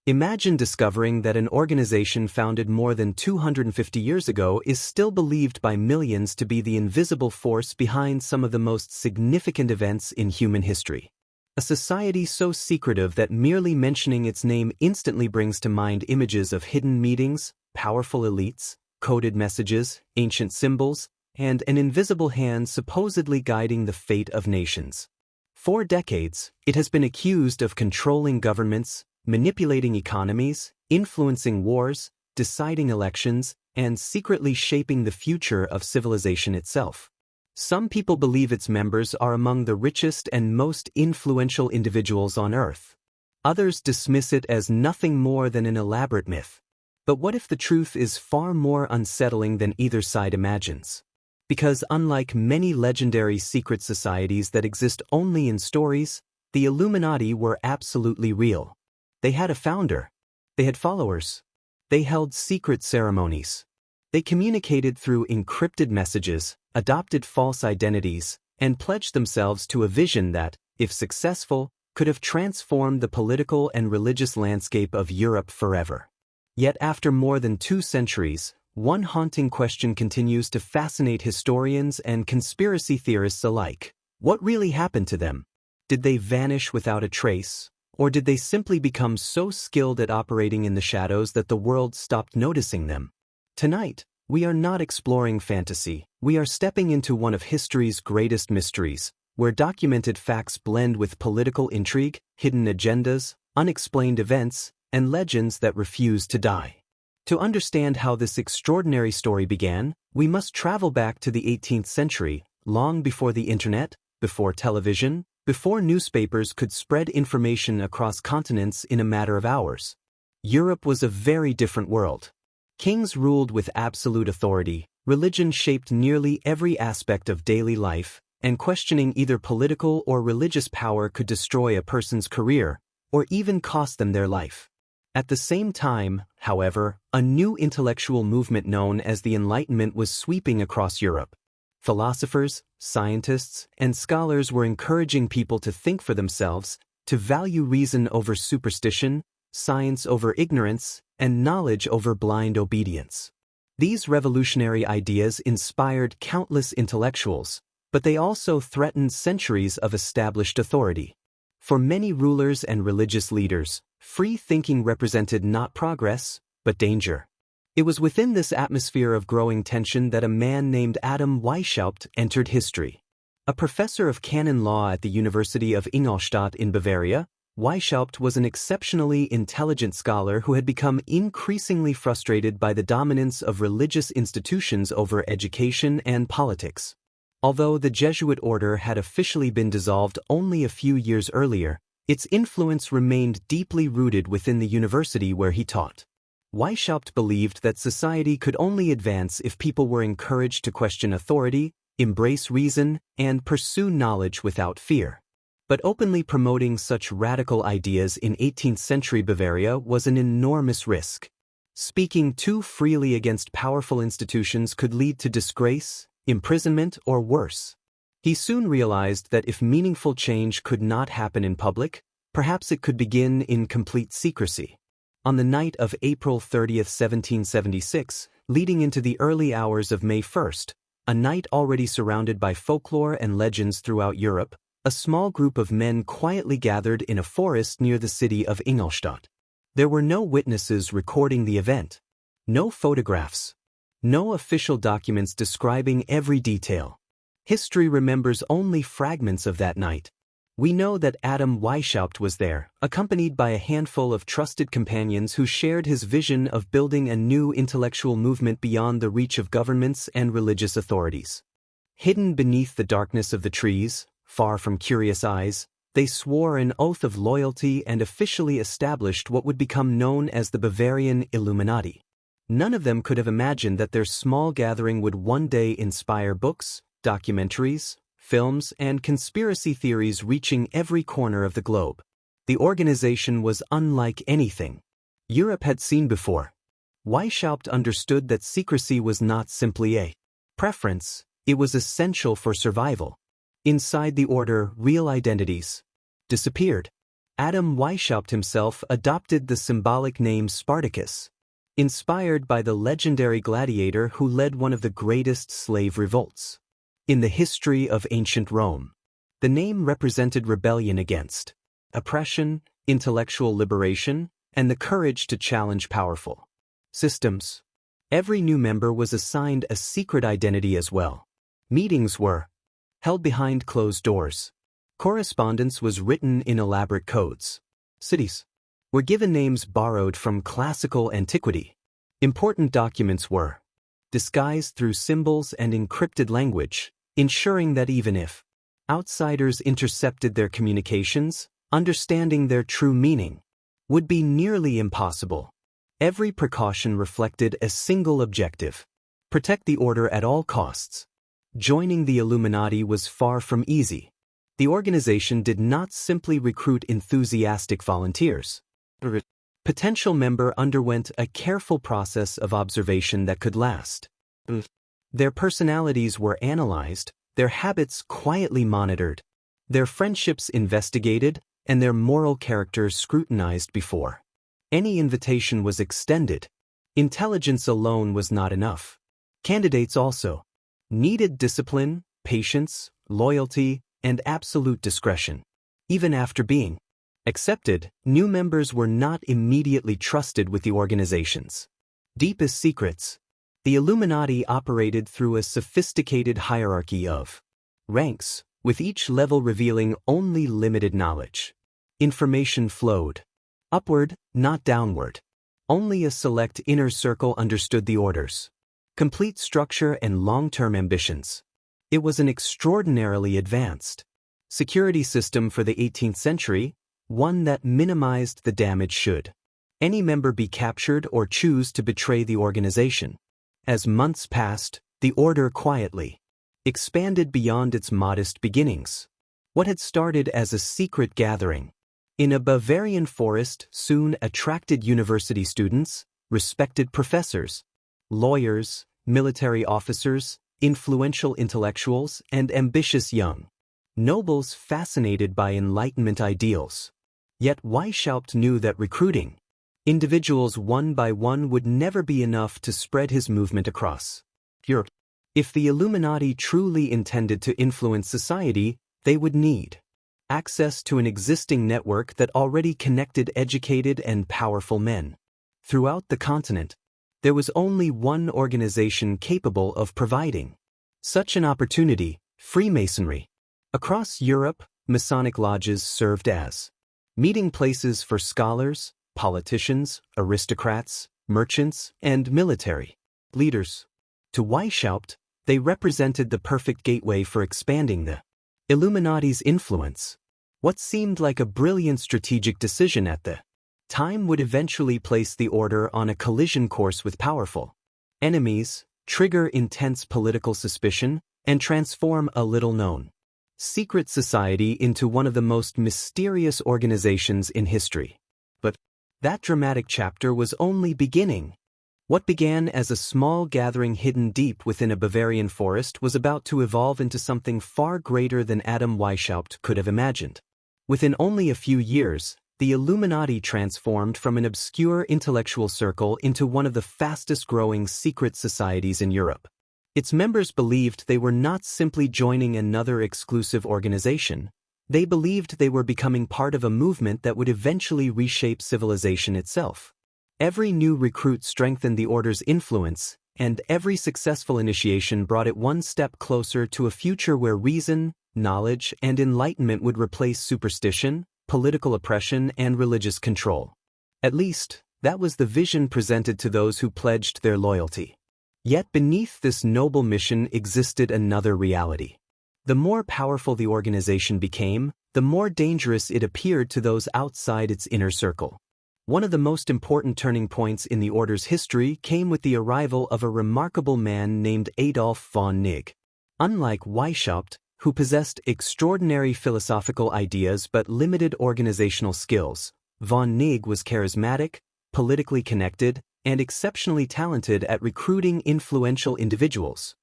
Imagine discovering that an organization founded more than 250 years ago is still believed by millions to be the invisible force behind some of the most significant events in human history. A society so secretive that merely mentioning its name instantly brings to mind images of hidden meetings, powerful elites, coded messages, ancient symbols, and an invisible hand supposedly guiding the fate of nations. For decades, it has been accused of controlling governments, manipulating economies, influencing wars, deciding elections, and secretly shaping the future of civilization itself. Some people believe its members are among the richest and most influential individuals on Earth. Others dismiss it as nothing more than an elaborate myth. But what if the truth is far more unsettling than either side imagines? Because unlike many legendary secret societies that exist only in stories, the Illuminati were absolutely real. They had a founder. They had followers. They held secret ceremonies. They communicated through encrypted messages, adopted false identities, and pledged themselves to a vision that, if successful, could have transformed the political and religious landscape of Europe forever. Yet after more than 2 centuries, one haunting question continues to fascinate historians and conspiracy theorists alike. What really happened to them? Did they vanish without a trace? Or did they simply become so skilled at operating in the shadows that the world stopped noticing them? Tonight, we are not exploring fantasy. We are stepping into one of history's greatest mysteries, where documented facts blend with political intrigue, hidden agendas, unexplained events, and legends that refuse to die. To understand how this extraordinary story began, we must travel back to the 18th century, long before the internet, before television, before newspapers could spread information across continents in a matter of hours. Europe was a very different world. Kings ruled with absolute authority, religion shaped nearly every aspect of daily life, and questioning either political or religious power could destroy a person's career, or even cost them their life. At the same time, however, a new intellectual movement known as the Enlightenment was sweeping across Europe. Philosophers, scientists, and scholars were encouraging people to think for themselves, to value reason over superstition, science over ignorance, and knowledge over blind obedience. These revolutionary ideas inspired countless intellectuals, but they also threatened centuries of established authority. For many rulers and religious leaders, free thinking represented not progress, but danger. It was within this atmosphere of growing tension that a man named Adam Weishaupt entered history. A professor of canon law at the University of Ingolstadt in Bavaria, Weishaupt was an exceptionally intelligent scholar who had become increasingly frustrated by the dominance of religious institutions over education and politics. Although the Jesuit order had officially been dissolved only a few years earlier, its influence remained deeply rooted within the university where he taught. Weishaupt believed that society could only advance if people were encouraged to question authority, embrace reason, and pursue knowledge without fear. But openly promoting such radical ideas in 18th-century Bavaria was an enormous risk. Speaking too freely against powerful institutions could lead to disgrace, imprisonment, or worse. He soon realized that if meaningful change could not happen in public, perhaps it could begin in complete secrecy. On the night of April 30, 1776, leading into the early hours of May 1st, a night already surrounded by folklore and legends throughout Europe, a small group of men quietly gathered in a forest near the city of Ingolstadt. There were no witnesses recording the event, no photographs, no official documents describing every detail. History remembers only fragments of that night. We know that Adam Weishaupt was there, accompanied by a handful of trusted companions who shared his vision of building a new intellectual movement beyond the reach of governments and religious authorities. Hidden beneath the darkness of the trees, far from curious eyes, they swore an oath of loyalty and officially established what would become known as the Bavarian Illuminati. None of them could have imagined that their small gathering would one day inspire books, documentaries, films, and conspiracy theories reaching every corner of the globe. The organization was unlike anything Europe had seen before. Weishaupt understood that secrecy was not simply a preference, it was essential for survival. Inside the order, real identities disappeared. Adam Weishaupt himself adopted the symbolic name Spartacus, inspired by the legendary gladiator who led one of the greatest slave revolts in the history of ancient Rome. The name represented rebellion against oppression, intellectual liberation, and the courage to challenge powerful systems. Every new member was assigned a secret identity as well. Meetings were held behind closed doors. Correspondence was written in elaborate codes. Cities were given names borrowed from classical antiquity. Important documents were disguised through symbols and encrypted language, ensuring that even if outsiders intercepted their communications, understanding their true meaning would be nearly impossible. Every precaution reflected a single objective: protect the order at all costs. Joining the Illuminati was far from easy. The organization did not simply recruit enthusiastic volunteers. A potential member underwent a careful process of observation that could last. Their personalities were analyzed, their habits quietly monitored, their friendships investigated, and their moral character scrutinized before any invitation was extended. Intelligence alone was not enough. Candidates also needed discipline, patience, loyalty, and absolute discretion. Even after being accepted, new members were not immediately trusted with the organization's deepest secrets. The Illuminati operated through a sophisticated hierarchy of ranks, with each level revealing only limited knowledge. Information flowed upward, not downward. Only a select inner circle understood the orders, complete structure, and long-term ambitions. It was an extraordinarily advanced security system for the 18th century, one that minimized the damage should any member be captured or choose to betray the organization. As months passed, the order quietly expanded beyond its modest beginnings. What had started as a secret gathering in a Bavarian forest soon attracted university students, respected professors, lawyers, military officers, influential intellectuals, and ambitious young nobles fascinated by Enlightenment ideals. Yet Weishaupt knew that recruiting individuals one by one would never be enough to spread his movement across Europe. If the Illuminati truly intended to influence society, they would need access to an existing network that already connected educated and powerful men. Throughout the continent, there was only one organization capable of providing such an opportunity: Freemasonry. Across Europe, Masonic lodges served as meeting places for scholars, politicians, aristocrats, merchants, and military leaders. To Weishaupt, they represented the perfect gateway for expanding the Illuminati's influence. What seemed like a brilliant strategic decision at the time would eventually place the order on a collision course with powerful enemies, trigger intense political suspicion, and transform a little-known secret society into one of the most mysterious organizations in history. But that dramatic chapter was only beginning. What began as a small gathering hidden deep within a Bavarian forest was about to evolve into something far greater than Adam Weishaupt could have imagined. Within only a few years, the Illuminati transformed from an obscure intellectual circle into one of the fastest-growing secret societies in Europe. Its members believed they were not simply joining another exclusive organization. They believed they were becoming part of a movement that would eventually reshape civilization itself. Every new recruit strengthened the order's influence, and every successful initiation brought it one step closer to a future where reason, knowledge, and enlightenment would replace superstition, political oppression, and religious control. At least, that was the vision presented to those who pledged their loyalty. Yet beneath this noble mission existed another reality. The more powerful the organization became, the more dangerous it appeared to those outside its inner circle. One of the most important turning points in the order's history came with the arrival of a remarkable man named Adolf von Nigg. Unlike Weishaupt, who possessed extraordinary philosophical ideas but limited organizational skills, von Nigg was charismatic, politically connected, and exceptionally talented at recruiting influential individuals.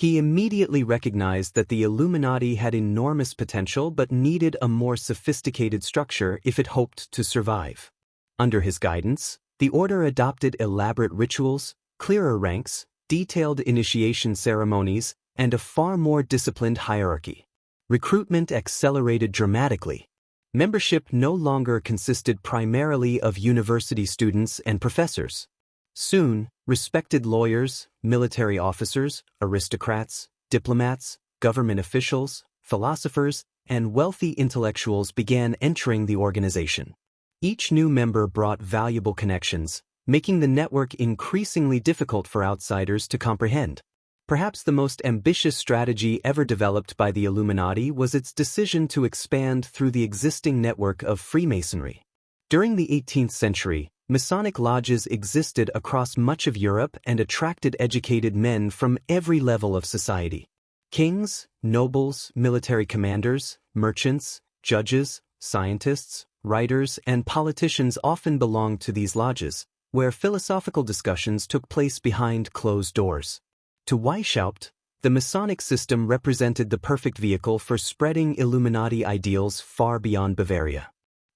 He immediately recognized that the Illuminati had enormous potential but needed a more sophisticated structure if it hoped to survive. Under his guidance, the order adopted elaborate rituals, clearer ranks, detailed initiation ceremonies, and a far more disciplined hierarchy. Recruitment accelerated dramatically. Membership no longer consisted primarily of university students and professors. Soon, respected lawyers, military officers, aristocrats, diplomats, government officials, philosophers, and wealthy intellectuals began entering the organization. Each new member brought valuable connections, making the network increasingly difficult for outsiders to comprehend. Perhaps the most ambitious strategy ever developed by the Illuminati was its decision to expand through the existing network of Freemasonry. During the 18th century, Masonic lodges existed across much of Europe and attracted educated men from every level of society. Kings, nobles, military commanders, merchants, judges, scientists, writers, and politicians often belonged to these lodges, where philosophical discussions took place behind closed doors. To Weishaupt, the Masonic system represented the perfect vehicle for spreading Illuminati ideals far beyond Bavaria.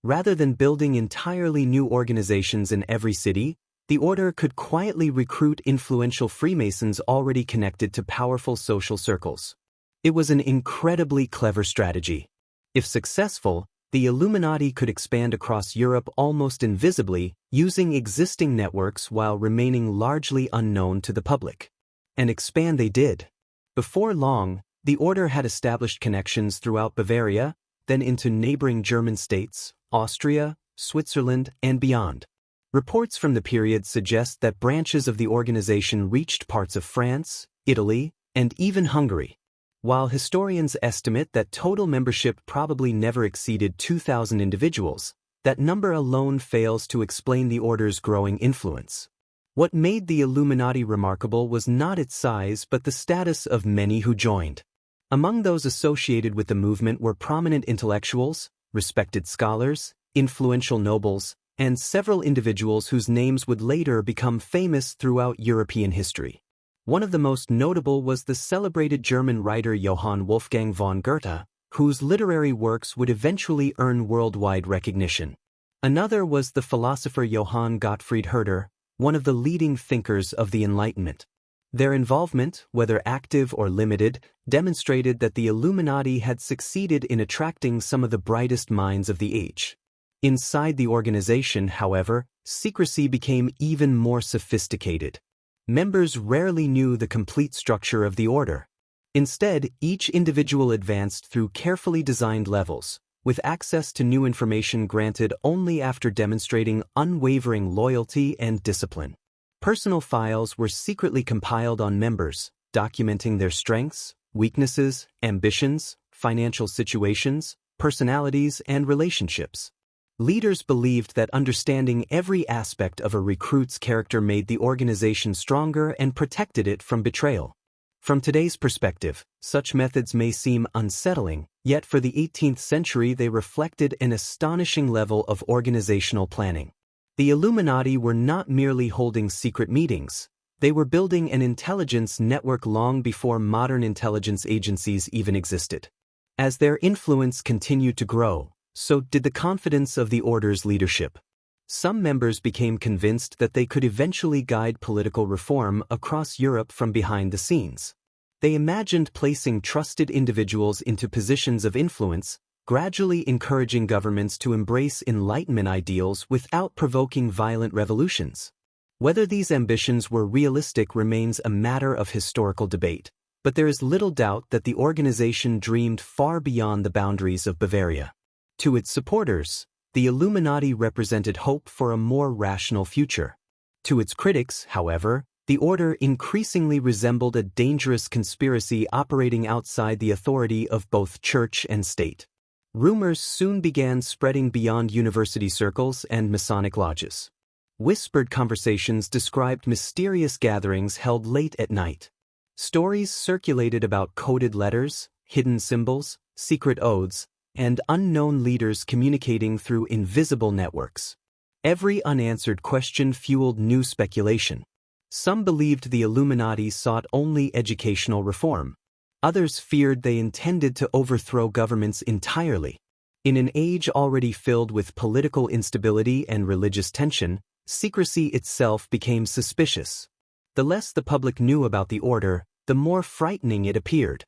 Rather than building entirely new organizations in every city, the order could quietly recruit influential Freemasons already connected to powerful social circles. It was an incredibly clever strategy. If successful, the Illuminati could expand across Europe almost invisibly, using existing networks while remaining largely unknown to the public. And expand they did. Before long, the order had established connections throughout Bavaria, then into neighboring German states, Austria, Switzerland, and beyond. Reports from the period suggest that branches of the organization reached parts of France, Italy, and even Hungary. While historians estimate that total membership probably never exceeded 2,000 individuals, that number alone fails to explain the order's growing influence. What made the Illuminati remarkable was not its size but the status of many who joined. Among those associated with the movement were prominent intellectuals, respected scholars, influential nobles, and several individuals whose names would later become famous throughout European history. One of the most notable was the celebrated German writer Johann Wolfgang von Goethe, whose literary works would eventually earn worldwide recognition. Another was the philosopher Johann Gottfried Herder, one of the leading thinkers of the Enlightenment. Their involvement, whether active or limited, demonstrated that the Illuminati had succeeded in attracting some of the brightest minds of the age. Inside the organization, however, secrecy became even more sophisticated. Members rarely knew the complete structure of the order. Instead, each individual advanced through carefully designed levels, with access to new information granted only after demonstrating unwavering loyalty and discipline. Personal files were secretly compiled on members, documenting their strengths, weaknesses, ambitions, financial situations, personalities, and relationships. Leaders believed that understanding every aspect of a recruit's character made the organization stronger and protected it from betrayal. From today's perspective, such methods may seem unsettling, yet for the 18th century they reflected an astonishing level of organizational planning. The Illuminati were not merely holding secret meetings, they were building an intelligence network long before modern intelligence agencies even existed. As their influence continued to grow, so did the confidence of the order's leadership. Some members became convinced that they could eventually guide political reform across Europe from behind the scenes. They imagined placing trusted individuals into positions of influence, gradually encouraging governments to embrace Enlightenment ideals without provoking violent revolutions. Whether these ambitions were realistic remains a matter of historical debate, but there is little doubt that the organization dreamed far beyond the boundaries of Bavaria. To its supporters, the Illuminati represented hope for a more rational future. To its critics, however, the order increasingly resembled a dangerous conspiracy operating outside the authority of both church and state. Rumors soon began spreading beyond university circles and Masonic lodges. Whispered conversations described mysterious gatherings held late at night. Stories circulated about coded letters, hidden symbols, secret oaths, and unknown leaders communicating through invisible networks. Every unanswered question fueled new speculation. Some believed the Illuminati sought only educational reform. Others feared they intended to overthrow governments entirely. In an age already filled with political instability and religious tension, secrecy itself became suspicious. The less the public knew about the order, the more frightening it appeared.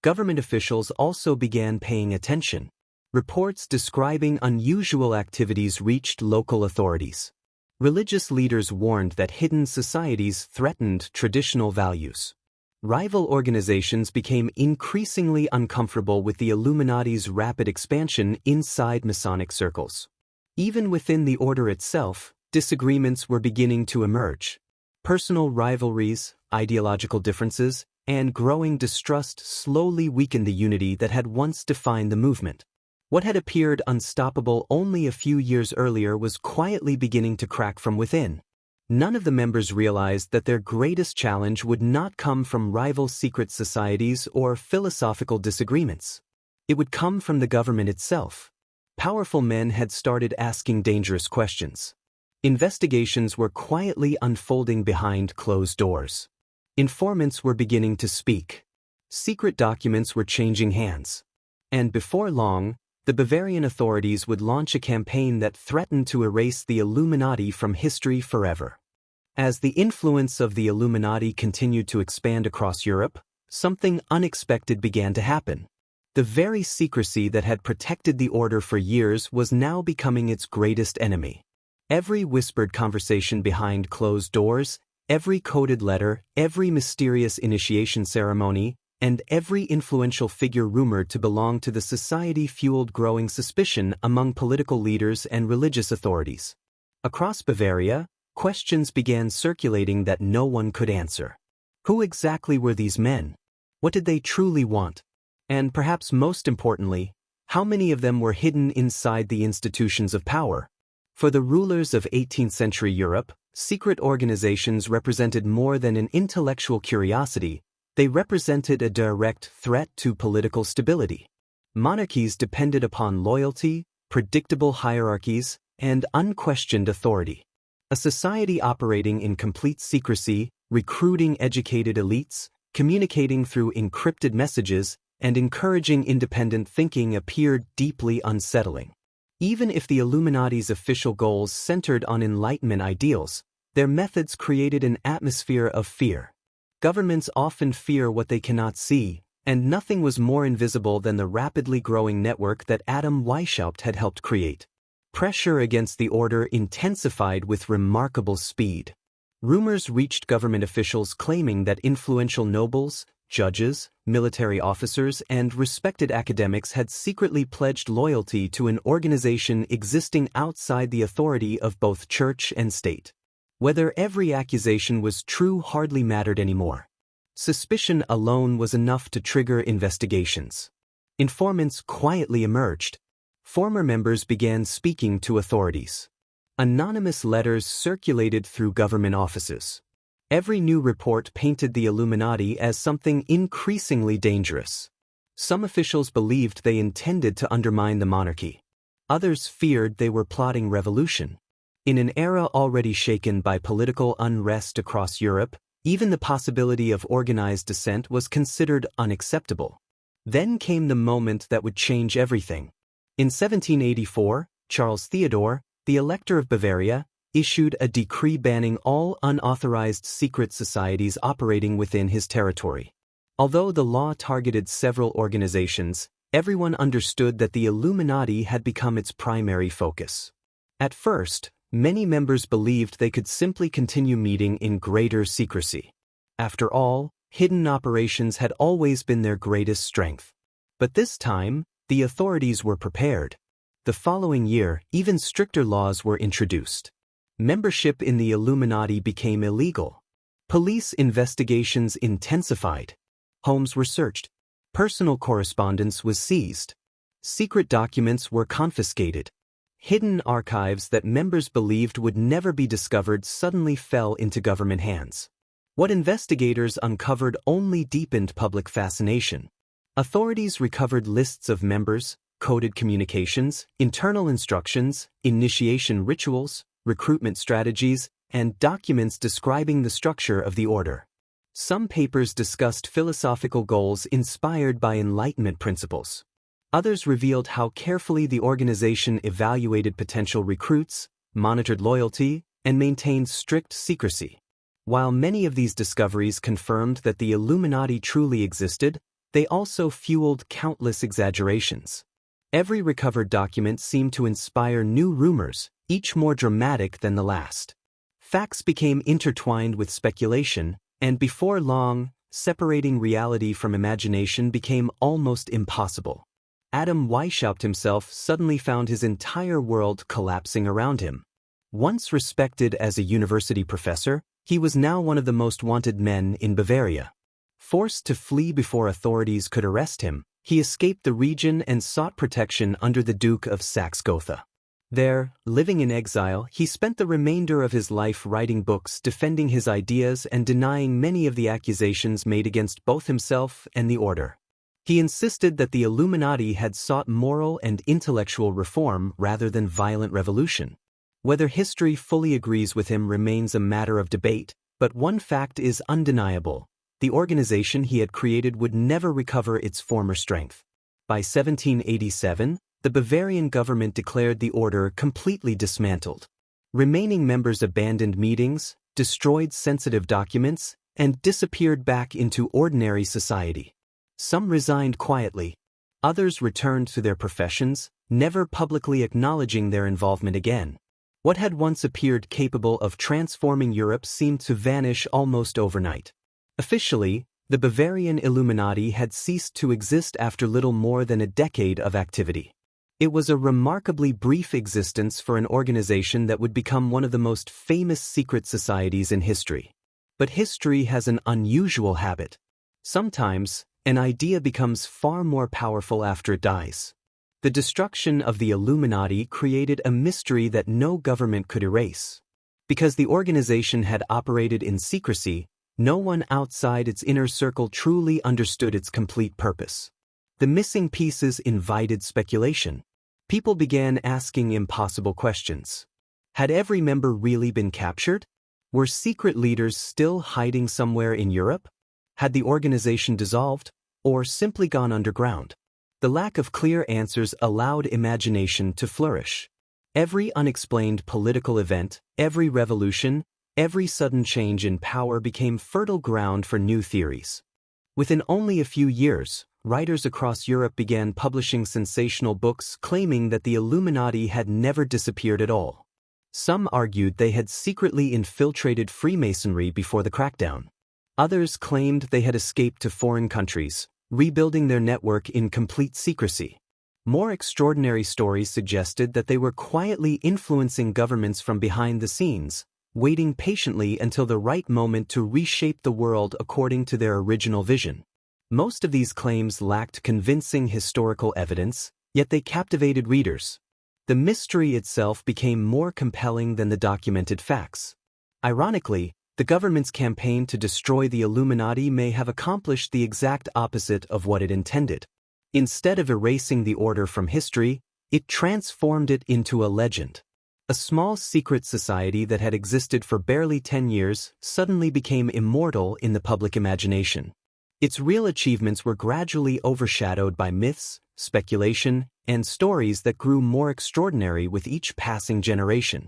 Government officials also began paying attention. Reports describing unusual activities reached local authorities. Religious leaders warned that hidden societies threatened traditional values. Rival organizations became increasingly uncomfortable with the Illuminati's rapid expansion inside Masonic circles. Even within the order itself, disagreements were beginning to emerge. Personal rivalries, ideological differences, and growing distrust slowly weakened the unity that had once defined the movement. What had appeared unstoppable only a few years earlier was quietly beginning to crack from within. None of the members realized that their greatest challenge would not come from rival secret societies or philosophical disagreements. It would come from the government itself. Powerful men had started asking dangerous questions. Investigations were quietly unfolding behind closed doors. Informants were beginning to speak. Secret documents were changing hands. And before long, the Bavarian authorities would launch a campaign that threatened to erase the Illuminati from history forever. As the influence of the Illuminati continued to expand across Europe, something unexpected began to happen. The very secrecy that had protected the order for years was now becoming its greatest enemy. Every whispered conversation behind closed doors, every coded letter, every mysterious initiation ceremony, and every influential figure rumored to belong to the society fueled growing suspicion among political leaders and religious authorities. Across Bavaria, questions began circulating that no one could answer. Who exactly were these men? What did they truly want? And perhaps most importantly, how many of them were hidden inside the institutions of power? For the rulers of 18th century Europe, secret organizations represented more than an intellectual curiosity. They represented a direct threat to political stability. Monarchies depended upon loyalty, predictable hierarchies, and unquestioned authority. A society operating in complete secrecy, recruiting educated elites, communicating through encrypted messages, and encouraging independent thinking appeared deeply unsettling. Even if the Illuminati's official goals centered on Enlightenment ideals, their methods created an atmosphere of fear. Governments often fear what they cannot see, and nothing was more invisible than the rapidly growing network that Adam Weishaupt had helped create. Pressure against the order intensified with remarkable speed. Rumors reached government officials claiming that influential nobles, judges, military officers, and respected academics had secretly pledged loyalty to an organization existing outside the authority of both church and state. Whether every accusation was true hardly mattered anymore. Suspicion alone was enough to trigger investigations. Informants quietly emerged. Former members began speaking to authorities. Anonymous letters circulated through government offices. Every new report painted the Illuminati as something increasingly dangerous. Some officials believed they intended to undermine the monarchy. Others feared they were plotting revolution. In an era already shaken by political unrest across Europe, even the possibility of organized dissent was considered unacceptable. Then came the moment that would change everything. In 1784, Charles Theodore, the Elector of Bavaria, issued a decree banning all unauthorized secret societies operating within his territory. Although the law targeted several organizations, everyone understood that the Illuminati had become its primary focus. At first, many members believed they could simply continue meeting in greater secrecy. After all, hidden operations had always been their greatest strength. But this time, the authorities were prepared. The following year, even stricter laws were introduced. Membership in the Illuminati became illegal. Police investigations intensified. Homes were searched. Personal correspondence was seized. Secret documents were confiscated. Hidden archives that members believed would never be discovered suddenly fell into government hands. What investigators uncovered only deepened public fascination. Authorities recovered lists of members, coded communications, internal instructions, initiation rituals, recruitment strategies, and documents describing the structure of the order. Some papers discussed philosophical goals inspired by Enlightenment principles. Others revealed how carefully the organization evaluated potential recruits, monitored loyalty, and maintained strict secrecy. While many of these discoveries confirmed that the Illuminati truly existed, they also fueled countless exaggerations. Every recovered document seemed to inspire new rumors, each more dramatic than the last. Facts became intertwined with speculation, and before long, separating reality from imagination became almost impossible. Adam Weishaupt himself suddenly found his entire world collapsing around him. Once respected as a university professor, he was now one of the most wanted men in Bavaria. Forced to flee before authorities could arrest him, he escaped the region and sought protection under the Duke of Saxe-Gotha. There, living in exile, he spent the remainder of his life writing books defending his ideas and denying many of the accusations made against both himself and the order. He insisted that the Illuminati had sought moral and intellectual reform rather than violent revolution. Whether history fully agrees with him remains a matter of debate, but one fact is undeniable: the organization he had created would never recover its former strength. By 1787, the Bavarian government declared the order completely dismantled. Remaining members abandoned meetings, destroyed sensitive documents, and disappeared back into ordinary society. Some resigned quietly. Others returned to their professions, never publicly acknowledging their involvement again. What had once appeared capable of transforming Europe seemed to vanish almost overnight. Officially, the Bavarian Illuminati had ceased to exist after little more than a decade of activity. It was a remarkably brief existence for an organization that would become one of the most famous secret societies in history. But history has an unusual habit. Sometimes, an idea becomes far more powerful after it dies. The destruction of the Illuminati created a mystery that no government could erase. Because the organization had operated in secrecy, no one outside its inner circle truly understood its complete purpose. The missing pieces invited speculation. People began asking impossible questions. Had every member really been captured? Were secret leaders still hiding somewhere in Europe? Had the organization dissolved, or simply gone underground? The lack of clear answers allowed imagination to flourish. Every unexplained political event, every revolution, every sudden change in power became fertile ground for new theories. Within only a few years, writers across Europe began publishing sensational books claiming that the Illuminati had never disappeared at all. Some argued they had secretly infiltrated Freemasonry before the crackdown. Others claimed they had escaped to foreign countries, rebuilding their network in complete secrecy. More extraordinary stories suggested that they were quietly influencing governments from behind the scenes, waiting patiently until the right moment to reshape the world according to their original vision. Most of these claims lacked convincing historical evidence, yet they captivated readers. The mystery itself became more compelling than the documented facts. Ironically, the government's campaign to destroy the Illuminati may have accomplished the exact opposite of what it intended. Instead of erasing the order from history, it transformed it into a legend. A small secret society that had existed for barely 10 years suddenly became immortal in the public imagination. Its real achievements were gradually overshadowed by myths, speculation, and stories that grew more extraordinary with each passing generation.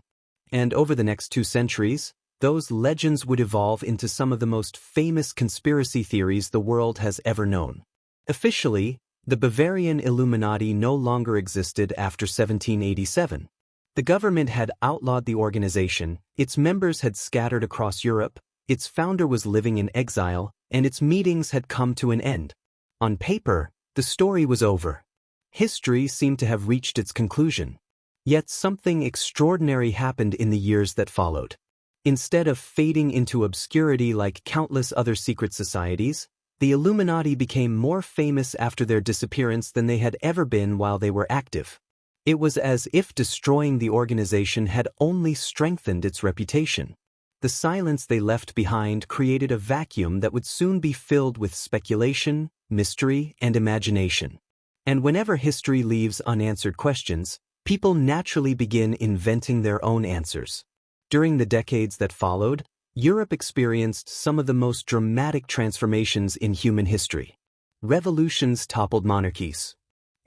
And over the next 2 centuries, those legends would evolve into some of the most famous conspiracy theories the world has ever known. Officially, the Bavarian Illuminati no longer existed after 1787. The government had outlawed the organization, its members had scattered across Europe, its founder was living in exile, and its meetings had come to an end. On paper, the story was over. History seemed to have reached its conclusion. Yet something extraordinary happened in the years that followed. Instead of fading into obscurity like countless other secret societies, the Illuminati became more famous after their disappearance than they had ever been while they were active. It was as if destroying the organization had only strengthened its reputation. The silence they left behind created a vacuum that would soon be filled with speculation, mystery, and imagination. And whenever history leaves unanswered questions, people naturally begin inventing their own answers. During the decades that followed, Europe experienced some of the most dramatic transformations in human history. Revolutions toppled monarchies.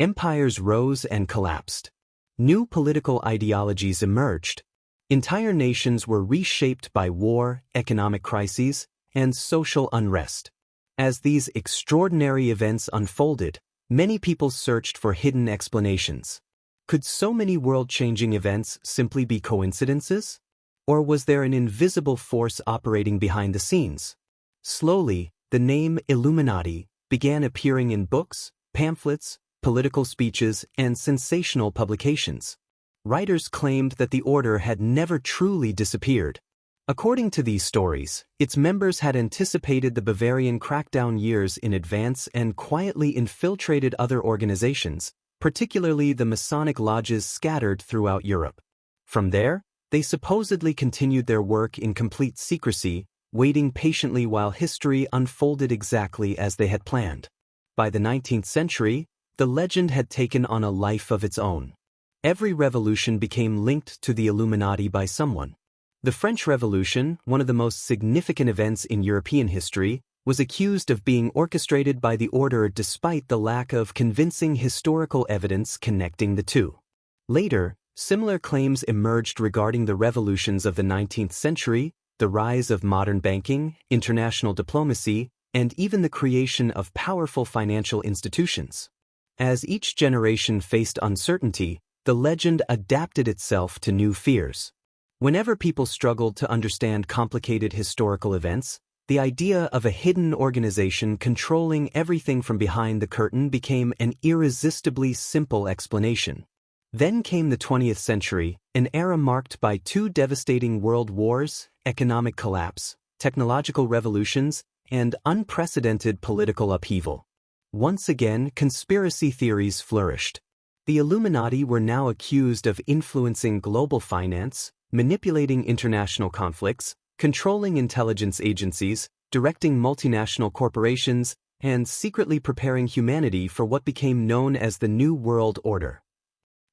Empires rose and collapsed. New political ideologies emerged. Entire nations were reshaped by war, economic crises, and social unrest. As these extraordinary events unfolded, many people searched for hidden explanations. Could so many world-changing events simply be coincidences? Or was there an invisible force operating behind the scenes? Slowly, the name Illuminati began appearing in books, pamphlets, political speeches, and sensational publications. Writers claimed that the order had never truly disappeared. According to these stories, its members had anticipated the Bavarian crackdown years in advance and quietly infiltrated other organizations, particularly the Masonic lodges scattered throughout Europe. From there, they supposedly continued their work in complete secrecy, waiting patiently while history unfolded exactly as they had planned. By the 19th century, the legend had taken on a life of its own. Every revolution became linked to the Illuminati by someone. The French Revolution, one of the most significant events in European history, was accused of being orchestrated by the order despite the lack of convincing historical evidence connecting the two. Later, similar claims emerged regarding the revolutions of the 19th century, the rise of modern banking, international diplomacy, and even the creation of powerful financial institutions. As each generation faced uncertainty, the legend adapted itself to new fears. Whenever people struggled to understand complicated historical events, the idea of a hidden organization controlling everything from behind the curtain became an irresistibly simple explanation. Then came the 20th century, an era marked by two devastating world wars, economic collapse, technological revolutions, and unprecedented political upheaval. Once again, conspiracy theories flourished. The Illuminati were now accused of influencing global finance, manipulating international conflicts, controlling intelligence agencies, directing multinational corporations, and secretly preparing humanity for what became known as the New World Order.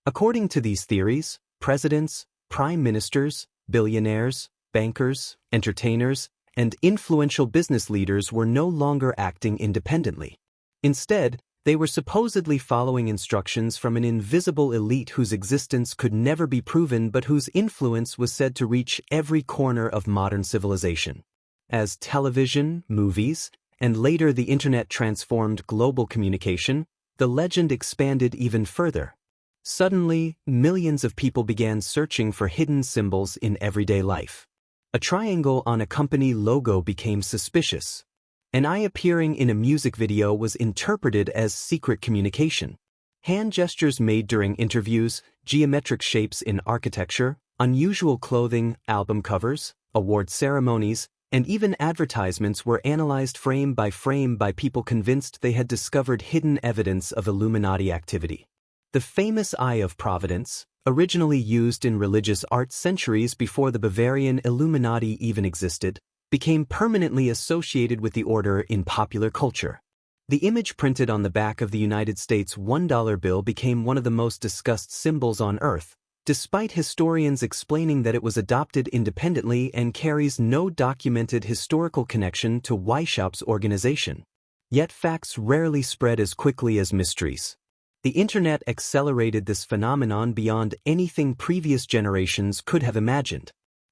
According to these theories, presidents, prime ministers, billionaires, bankers, entertainers, and influential business leaders were no longer acting independently. Instead, they were supposedly following instructions from an invisible elite whose existence could never be proven but whose influence was said to reach every corner of modern civilization. As television, movies, and later the internet transformed global communication, the legend expanded even further. Suddenly, millions of people began searching for hidden symbols in everyday life. A triangle on a company logo became suspicious. An eye appearing in a music video was interpreted as secret communication. Hand gestures made during interviews, geometric shapes in architecture, unusual clothing, album covers, award ceremonies, and even advertisements were analyzed frame by people convinced they had discovered hidden evidence of Illuminati activity. The famous Eye of Providence, originally used in religious art centuries before the Bavarian Illuminati even existed, became permanently associated with the order in popular culture. The image printed on the back of the United States $1 bill became one of the most discussed symbols on Earth, despite historians explaining that it was adopted independently and carries no documented historical connection to Weishaupt's organization. Yet facts rarely spread as quickly as mysteries. The internet accelerated this phenomenon beyond anything previous generations could have imagined.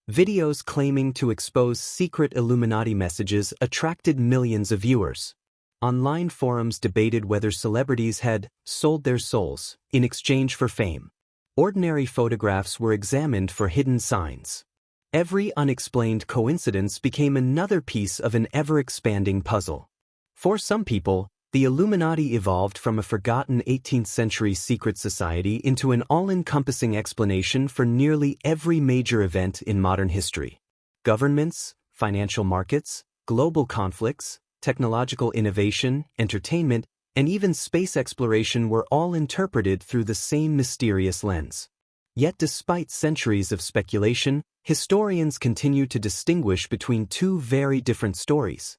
Videos claiming to expose secret Illuminati messages attracted millions of viewers. Online forums debated whether celebrities had sold their souls in exchange for fame. Ordinary photographs were examined for hidden signs. Every unexplained coincidence became another piece of an ever-expanding puzzle. For some people, the Illuminati evolved from a forgotten 18th-century secret society into an all-encompassing explanation for nearly every major event in modern history. Governments, financial markets, global conflicts, technological innovation, entertainment, and even space exploration were all interpreted through the same mysterious lens. Yet despite centuries of speculation, historians continue to distinguish between two very different stories.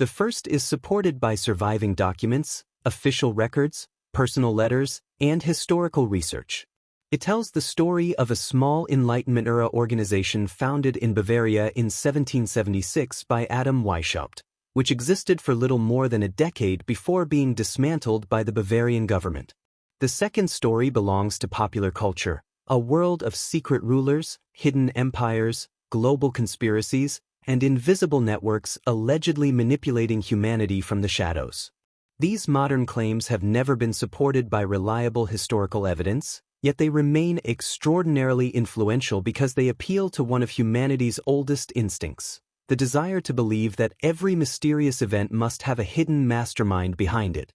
The first is supported by surviving documents, official records, personal letters, and historical research. It tells the story of a small Enlightenment-era organization founded in Bavaria in 1776 by Adam Weishaupt, which existed for little more than a decade before being dismantled by the Bavarian government. The second story belongs to popular culture, a world of secret rulers, hidden empires, global conspiracies, and invisible networks allegedly manipulating humanity from the shadows. These modern claims have never been supported by reliable historical evidence, yet they remain extraordinarily influential because they appeal to one of humanity's oldest instincts, the desire to believe that every mysterious event must have a hidden mastermind behind it.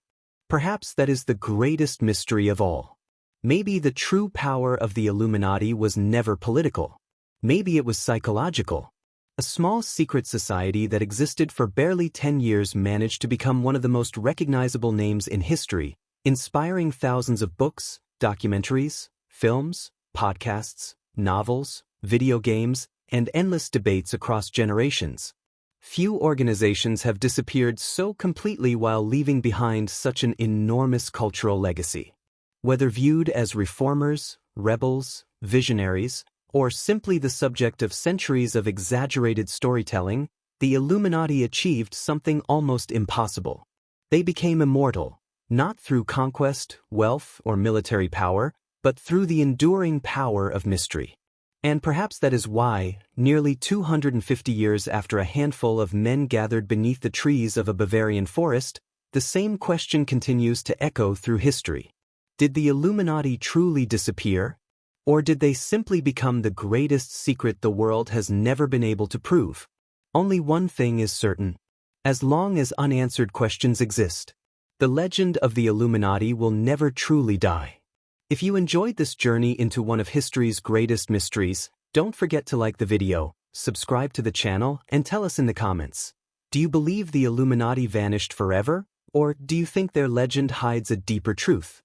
Perhaps that is the greatest mystery of all. Maybe the true power of the Illuminati was never political. Maybe it was psychological. A small secret society that existed for barely 10 years managed to become one of the most recognizable names in history, inspiring thousands of books, documentaries, films, podcasts, novels, video games, and endless debates across generations. Few organizations have disappeared so completely while leaving behind such an enormous cultural legacy. Whether viewed as reformers, rebels, visionaries, or simply the subject of centuries of exaggerated storytelling, the Illuminati achieved something almost impossible. They became immortal, not through conquest, wealth, or military power, but through the enduring power of mystery. And perhaps that is why, nearly 250 years after a handful of men gathered beneath the trees of a Bavarian forest, the same question continues to echo through history. Did the Illuminati truly disappear? Or did they simply become the greatest secret the world has never been able to prove? Only one thing is certain. As long as unanswered questions exist, the legend of the Illuminati will never truly die. If you enjoyed this journey into one of history's greatest mysteries, don't forget to like the video, subscribe to the channel, and tell us in the comments. Do you believe the Illuminati vanished forever? Or do you think their legend hides a deeper truth?